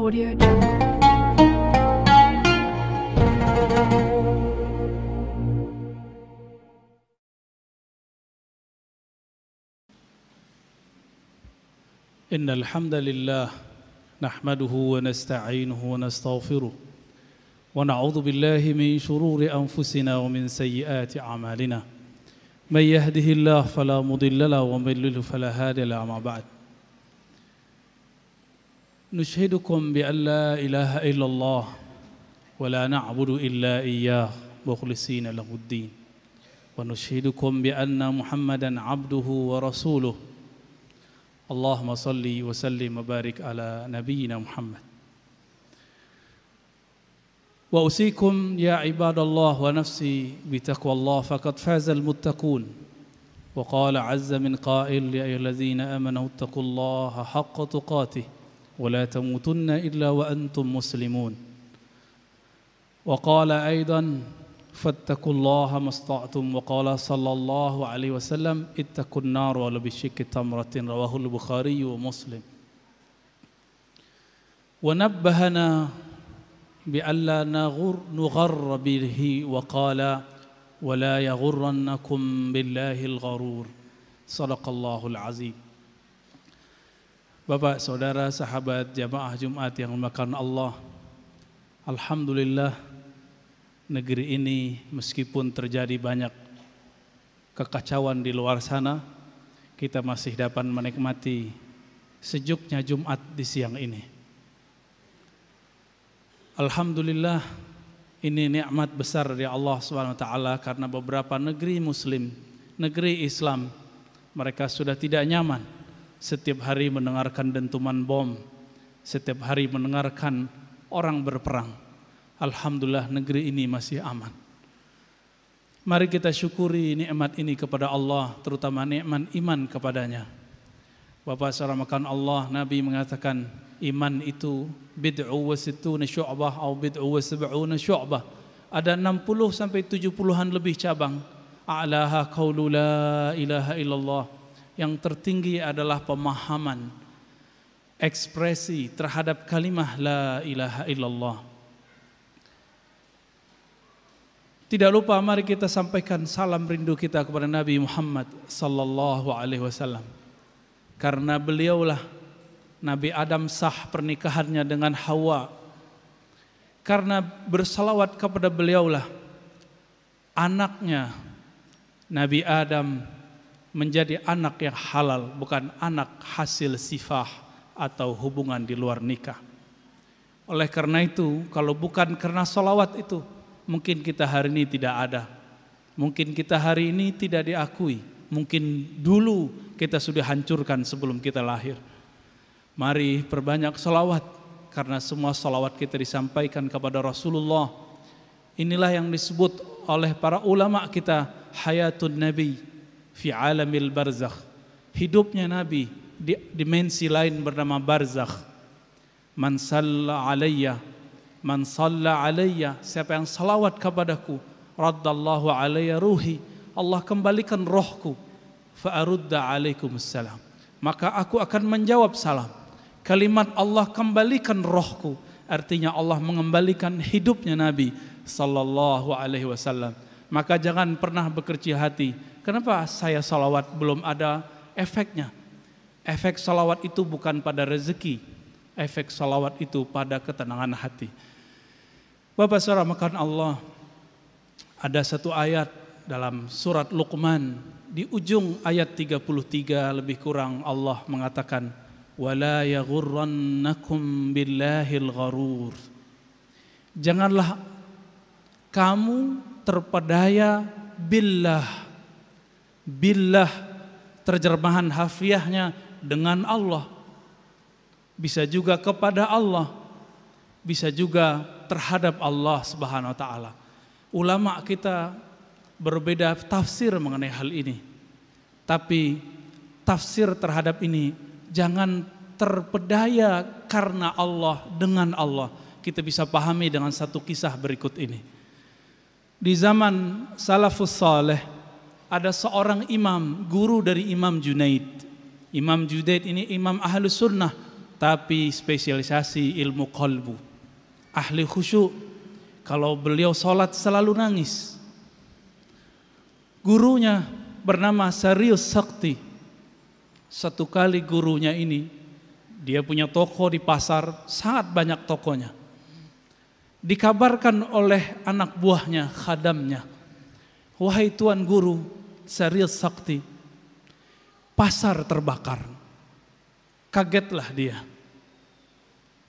Audio Jungle. إن الحمد لله نحمده ونستعينه ونستغفره ونعوذ بالله من شرور أنفسنا ومن سيئات أعمالنا من يهده الله فلا مضل له ومن يضلل فلا هادي له أما بعد نشهدكم بأن لا إله إلا الله ولا نعبد إلا إياه مخلصين له الدين ونشهدكم بأن محمدا عبده ورسوله اللهم صل وسلم وبارك على نبينا محمد وأوصيكم يا عباد الله ونفسي بتقوى الله فقد فاز المتقون وقال عز من قائل يا أيها الذين آمنوا اتقوا الله حق تقاته ولا تموتن إلا وأنتم مسلمون وقال أيضا فاتقوا الله ما استطعتم وقال صلى الله عليه وسلم اتقوا النار ولو بشق تمرة رواه البخاري ومسلم ونبهنا بألا نغر به وقال ولا يغرنكم بالله الغرور صدق الله العظيم. Bapak, saudara, sahabat jamaah Jumat yang dimuliakan Allah, alhamdulillah negeri ini meskipun terjadi banyak kekacauan di luar sana, kita masih dapat menikmati sejuknya Jumat di siang ini. Alhamdulillah, ini nikmat besar dari Allah SWT karena beberapa negeri muslim, negeri Islam, mereka sudah tidak nyaman setiap hari mendengarkan dentuman bom, setiap hari mendengarkan orang berperang. Alhamdulillah negeri ini masih aman. Mari kita syukuri nikmat ini kepada Allah, terutama nikmat iman kepadanya. Bapak saudara makan Allah, Nabi mengatakan iman itu bid'u wa sittuna syu'bah atau bid'u wa sab'una syu'bah. Ada 60 sampai 70-an lebih cabang. A'laha qaulu la ilaha illallah. Yang tertinggi adalah pemahaman, ekspresi terhadap kalimah la ilaha illallah. Tidak lupa mari kita sampaikan salam rindu kita kepada Nabi Muhammad sallallahu alaihi wasallam. Karena beliaulah Nabi Adam sah pernikahannya dengan Hawa. Karena bersalawat kepada beliaulah anaknya Nabi Adam menjadi anak yang halal, bukan anak hasil sifah atau hubungan di luar nikah. Oleh karena itu, kalau bukan karena salawat itu, mungkin kita hari ini tidak ada. Mungkin kita hari ini tidak diakui. Mungkin dulu kita sudah hancurkan sebelum kita lahir. Mari perbanyak salawat, karena semua salawat kita disampaikan kepada Rasulullah. Inilah yang disebut oleh para ulama kita hayatun Nabi fi alamil barzakh. Hidupnya Nabi di dimensi lain bernama barzakh. Man salla alayya, siapa yang salawat kepadaku, raddallahu alayya ruhi, Allah kembalikan rohku, fa arudda alaikumussalam, maka aku akan menjawab salam. Kalimat Allah kembalikan rohku, artinya Allah mengembalikan hidupnya Nabi sallallahu alaihi wasallam. Maka jangan pernah berkecil hati, kenapa saya salawat belum ada efeknya? Efek salawat itu bukan pada rezeki, efek salawat itu pada ketenangan hati. Bapak saudara makan Allah, ada satu ayat dalam surat Luqman, di ujung ayat 33 lebih kurang Allah mengatakan wala yaghurrannakum billahil gharur. Janganlah kamu terpedaya billah. Billah terjemahan harfiahnya dengan Allah. Bisa juga kepada Allah, bisa juga terhadap Allah Subhanahu wa taala. Ulama kita berbeda tafsir mengenai hal ini. Tapi tafsir terhadap ini jangan terpedaya karena Allah, dengan Allah. Kita bisa pahami dengan satu kisah berikut ini. Di zaman salafus saleh ada seorang imam, guru dari Imam Junaid. Imam Junaid ini imam Ahlus Sunnah, tapi spesialisasi ilmu qalbu. Ahli khusyuk. Kalau beliau sholat selalu nangis. Gurunya bernama Sarius Sakti. Satu kali gurunya ini, dia punya toko di pasar, sangat banyak tokonya. Dikabarkan oleh anak buahnya, khadamnya, wahai tuan guru Sarius Sakti, pasar terbakar. Kagetlah dia.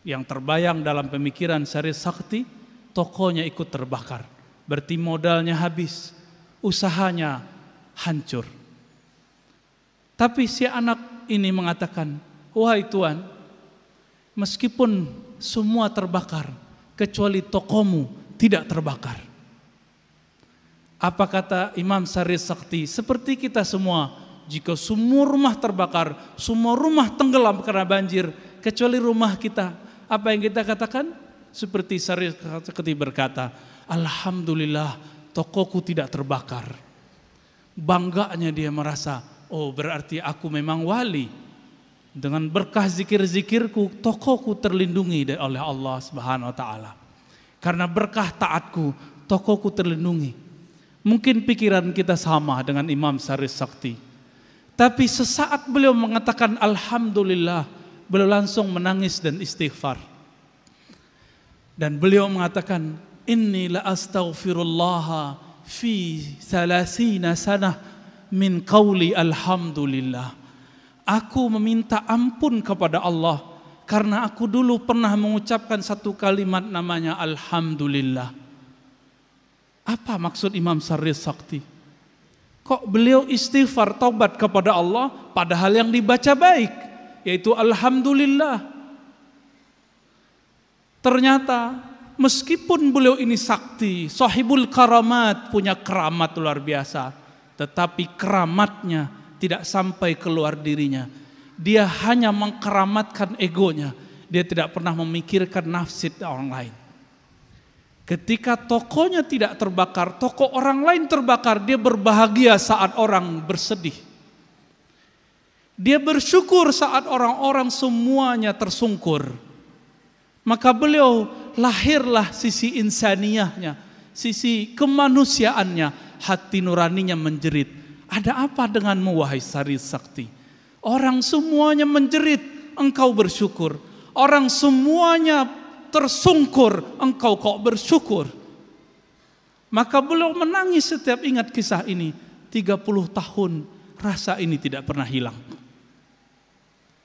Yang terbayang dalam pemikiran Sarius Sakti, tokonya ikut terbakar. Berarti modalnya habis, usahanya hancur. Tapi si anak ini mengatakan, wahai tuan, meskipun semua terbakar, kecuali tokomu tidak terbakar. Apa kata Imam Sarius Sakti? Seperti kita semua, jika semua rumah terbakar, semua rumah tenggelam karena banjir, kecuali rumah kita, apa yang kita katakan? Seperti Sarius Sakti berkata, alhamdulillah tokoku tidak terbakar. Bangganya dia merasa, oh berarti aku memang wali. Dengan berkah zikir-zikirku, tokoku terlindungi oleh Allah Subhanahu wa taala. Karena berkah taatku, tokoku terlindungi. Mungkin pikiran kita sama dengan Imam Sarius Sakti. Tapi sesaat beliau mengatakan alhamdulillah, beliau langsung menangis dan istighfar. Dan beliau mengatakan, inni la astaghfirullah fi 30 sanah min qawli alhamdulillah. Aku meminta ampun kepada Allah karena aku dulu pernah mengucapkan satu kalimat namanya alhamdulillah. Apa maksud Imam Sarius Sakti? Kok beliau istighfar taubat kepada Allah padahal yang dibaca baik, yaitu alhamdulillah. Ternyata meskipun beliau ini sakti, sahibul karamat, punya keramat luar biasa, tetapi keramatnya tidak sampai keluar dirinya. Dia hanya mengkeramatkan egonya. Dia tidak pernah memikirkan nafsid orang lain. Ketika tokonya tidak terbakar, toko orang lain terbakar, dia berbahagia saat orang bersedih. Dia bersyukur saat orang-orang semuanya tersungkur. Maka beliau lahirlah sisi insaniyahnya, sisi kemanusiaannya, hati nuraninya menjerit. Ada apa denganmu wahai Sarius Sakti? Orang semuanya menjerit, engkau bersyukur. Orang semuanya tersungkur, engkau kok bersyukur? Maka beliau menangis setiap ingat kisah ini. 30 tahun rasa ini tidak pernah hilang.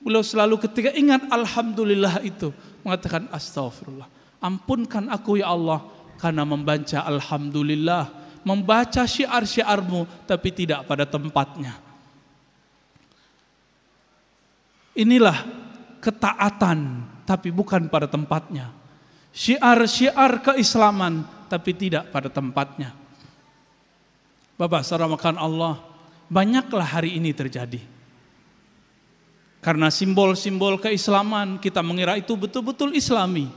Beliau selalu ketika ingat alhamdulillah itu mengatakan astaghfirullah. Ampunkan aku ya Allah karena membaca alhamdulillah, membaca syiar-syiarmu tapi tidak pada tempatnya. Inilah ketaatan tapi bukan pada tempatnya. Syiar-syiar keislaman tapi tidak pada tempatnya. Bapak saudara makan Allah, banyaklah hari ini terjadi. Karena simbol-simbol keislaman kita mengira itu betul-betul islami,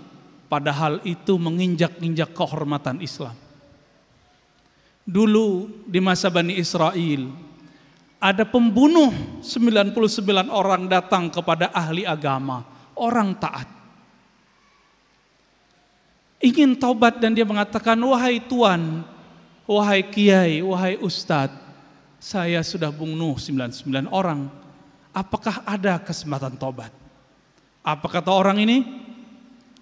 padahal itu menginjak-injak kehormatan Islam. Dulu di masa Bani Israel ada pembunuh 99 orang datang kepada ahli agama, orang taat. Ingin taubat dan dia mengatakan, wahai Tuan, wahai Kiai, wahai Ustadz, saya sudah bunuh 99 orang. Apakah ada kesempatan taubat? Apa kata orang ini?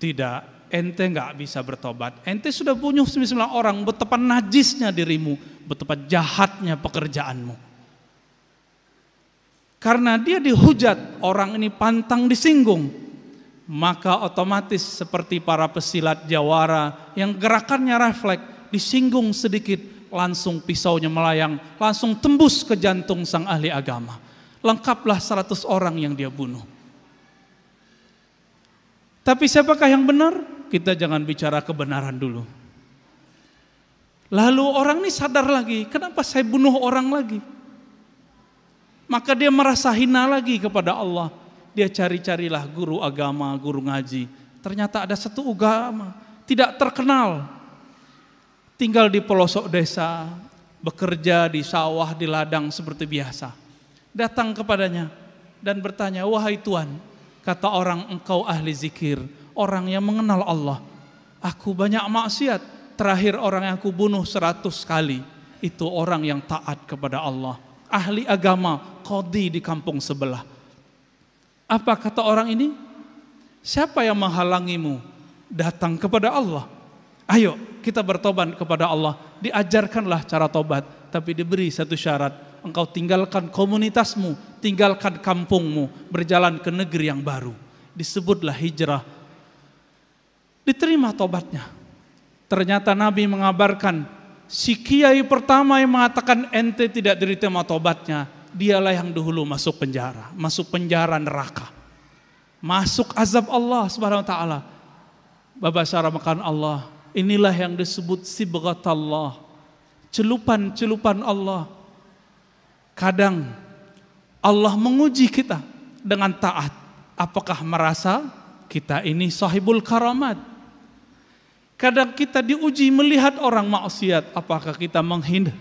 Tidak, ente nggak bisa bertobat. Ente sudah bunuh 99 orang, betapa najisnya dirimu, betapa jahatnya pekerjaanmu. Karena dia dihujat, orang ini pantang disinggung, maka otomatis seperti para pesilat jawara yang gerakannya refleks, disinggung sedikit, langsung pisaunya melayang, langsung tembus ke jantung sang ahli agama. Lengkaplah 100 orang yang dia bunuh. Tapi siapakah yang benar? Kita jangan bicara kebenaran dulu. Lalu orang ini sadar lagi, kenapa saya bunuh orang lagi? Maka dia merasa hina lagi kepada Allah. Dia cari-carilah guru agama, guru ngaji. Ternyata ada satu agama tidak terkenal, tinggal di pelosok desa, bekerja di sawah, di ladang seperti biasa. Datang kepadanya dan bertanya, wahai Tuan, Kata orang, engkau ahli zikir, orang yang mengenal Allah. Aku banyak maksiat, terakhir orang yang aku bunuh 100 kali. Itu orang yang taat kepada Allah. Ahli agama, qadhi di kampung sebelah. Apa kata orang ini? Siapa yang menghalangimu datang kepada Allah? Ayo kita bertobat kepada Allah. Diajarkanlah cara tobat, tapi diberi satu syarat. Engkau tinggalkan komunitasmu, tinggalkan kampungmu, berjalan ke negeri yang baru. Disebutlah hijrah. Diterima tobatnya. Ternyata Nabi mengabarkan, si kiai pertama yang mengatakan ente tidak diterima tobatnya, dialah yang dahulu masuk penjara neraka, masuk azab Allah Subhanahu wa taala. Bapak syarah makan Allah, inilah yang disebut sibghatallah, celupan Allah. Kadang Allah menguji kita dengan taat. Apakah merasa kita ini sahibul karamat? Kadang kita diuji melihat orang maksiat, apakah kita menghina?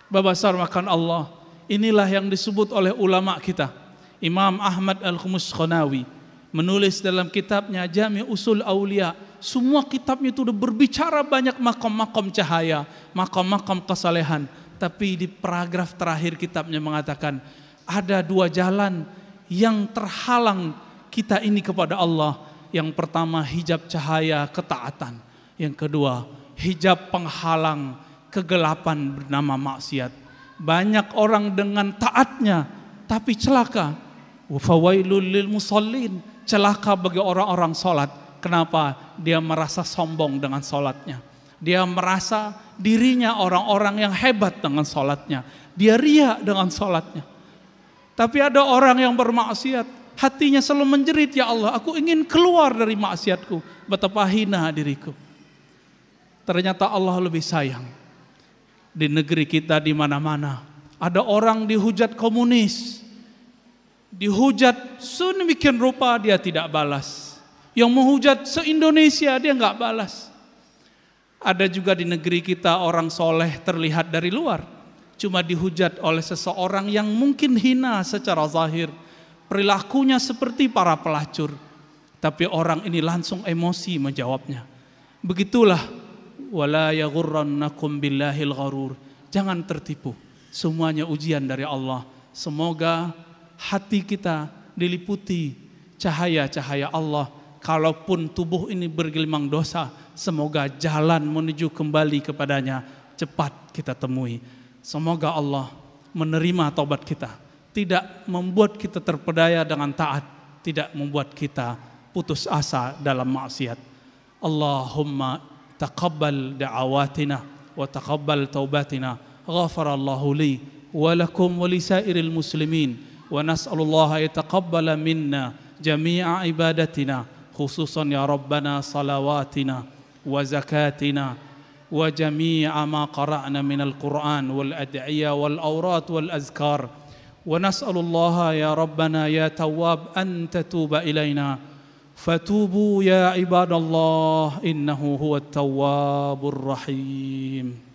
Bapak sarmakan Allah, inilah yang disebut oleh ulama kita. Imam Ahmad Al-Khumuskhonawi menulis dalam kitabnya Jami' Usul Aulia. Semua kitabnya itu berbicara banyak makom-makom cahaya, makom-makom kesalehan. Tapi di paragraf terakhir kitabnya mengatakan, ada 2 jalan yang terhalang kita ini kepada Allah. Yang pertama hijab cahaya ketaatan. Yang kedua hijab penghalang kegelapan bernama maksiat. Banyak orang dengan taatnya tapi celaka. Fawailul lil musallin, celaka bagi orang-orang salat. Kenapa? Dia merasa sombong dengan salatnya. Dia merasa dirinya orang-orang yang hebat dengan salatnya. Dia riya dengan salatnya. Tapi ada orang yang bermaksiat, hatinya selalu menjerit, ya Allah, aku ingin keluar dari maksiatku. Betapa hina diriku. Ternyata Allah lebih sayang. Di negeri kita di mana-mana ada orang dihujat komunis, dihujat sedemikian rupa dia tidak balas. Yang menghujat se-Indonesia dia nggak balas. Ada juga di negeri kita orang soleh terlihat dari luar, cuma dihujat oleh seseorang yang mungkin hina secara zahir, perilakunya seperti para pelacur, tapi orang ini langsung emosi menjawabnya. Begitulah, wala yaghurrannakum billahil gharur. Jangan tertipu, semuanya ujian dari Allah. Semoga hati kita diliputi cahaya-cahaya Allah. Kalaupun tubuh ini bergelimang dosa, semoga jalan menuju kembali kepadanya cepat kita temui. Semoga Allah menerima taubat kita, tidak membuat kita terpedaya dengan taat, tidak membuat kita putus asa dalam maksiat. Allahumma taqabbal da'awatina wa taqabbal taubatina. Ghafarallahu li wa lakum wa lisairil muslimin, wa nas'alullaha yataqabbala minna jami'a ibadatina, khususan ya Rabbana salawatina wa zakatina wa jami'a ma qara'na minal Qur'an wal ad'iyah wal awrat wal azkar. Wa nas'alullaha ya Rabbana ya Tawwab an tatuba ilaina fatubu ya ibadallah innahu huwat tawwabur rahim.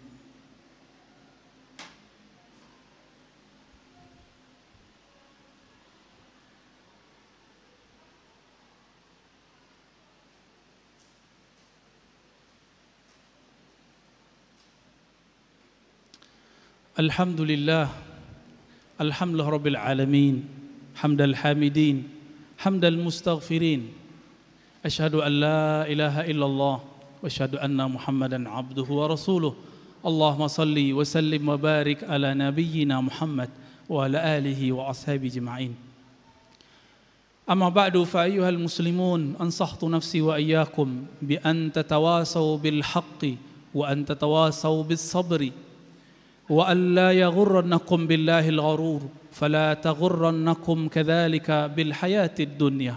Alhamdulillah, alhamdulillah rabbil alamin, hamdal hamidin, hamdal mustaghfirin. Asyhadu an la ilaha illallah wa asyhadu anna Muhammadan abduhu wa rasuluh. Allahumma salli wa sallim wa barik ala nabiyyina Muhammad wa ala alihi wa ashabihi ajma'in. Amma ba'du, fa ayyuhal muslimun, ansahtu nafsi wa iyyakum bi an tatawasaw bil haqqi wa an tatawasaw bis sabri. وأن لا يغرنكم بالله الغرور فلا تغرنكم كذلك بالحياة الدنيا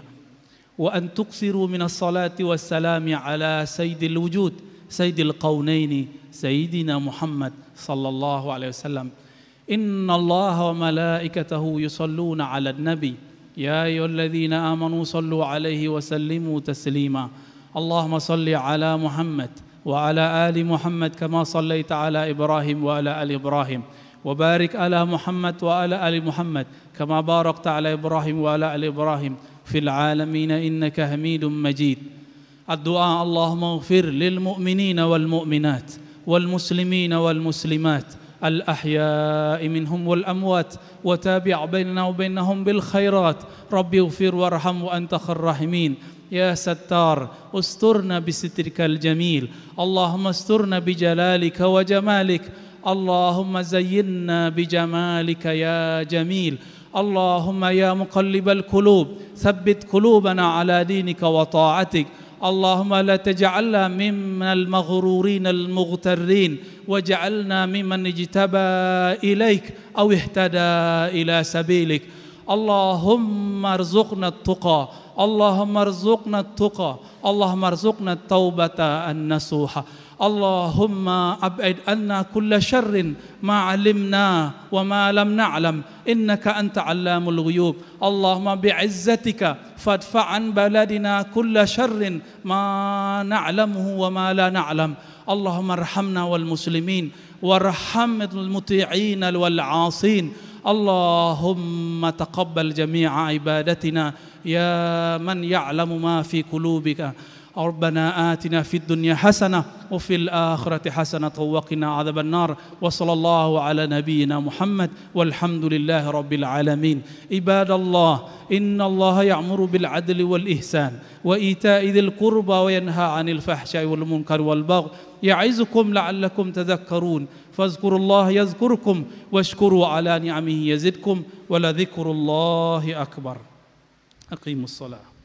وأن تكثروا من الصلاة والسلام على سيد الوجود سيد القونين سيدنا محمد صلى الله عليه وسلم. إن الله وملائكته يصلون على النبي يا أيها الذين آمنوا صلوا عليه وسلموا تسليما. اللهم صل على محمد وعلى آل محمد كما صليت على إبراهيم وعلى آل إبراهيم وبارك على محمد وعلى آل محمد كما باركت على إبراهيم وعلى آل إبراهيم في العالمين إنك حميد مجيد. الدعاء اللهم اغفر للمؤمنين والمؤمنات والمسلمين والمسلمات الأحياء منهم والأموات وتابع بيننا وبينهم بالخيرات. رب اغفر وارحم وأنت خير الراحمين. يا ستار استرنا بسترك الجميل، اللهم استرنا بجلالك وجمالك، اللهم زينا بجمالك يا جميل. اللهم يا مقلب القلوب ثبت قلوبنا على دينك وطاعتك. اللهم لا تجعلنا ممن المغرورين المغترين، واجعلنا ممن اجتبى إليك أو اهتدى إلى سبيلك. اللهم ارزقنا التقى، اللهم ارزقنا التقى، اللهم ارزقنا التوبة النصوحة. اللهم أبعد عنا كل شر ما علمنا وما لم نعلم، إنك أنت علام الغيوب. اللهم بعزتك فادفع عن بلدنا كل شر ما نعلمه وما لا نعلم. اللهم ارحمنا والمسلمين وارحم المطيعين والعاصين. اللهم تقبل جميع عبادتنا يا من يعلم ما في قلوبك. ربنا آتنا في الدنيا حسنة وفي الآخرة حسنة وقنا عذاب النار. وصلى الله على نبينا محمد والحمد لله رب العالمين. عباد الله، إن الله يأمر بالعدل والإحسان وإيتاء ذي القربى وينهى عن الفحشاء والمنكر والبغي يعظكم لعلكم تذكرون. فاذكروا الله يذكركم واشكروا على نعمه يزدكم ولذكر الله أكبر. أقيموا الصلاة.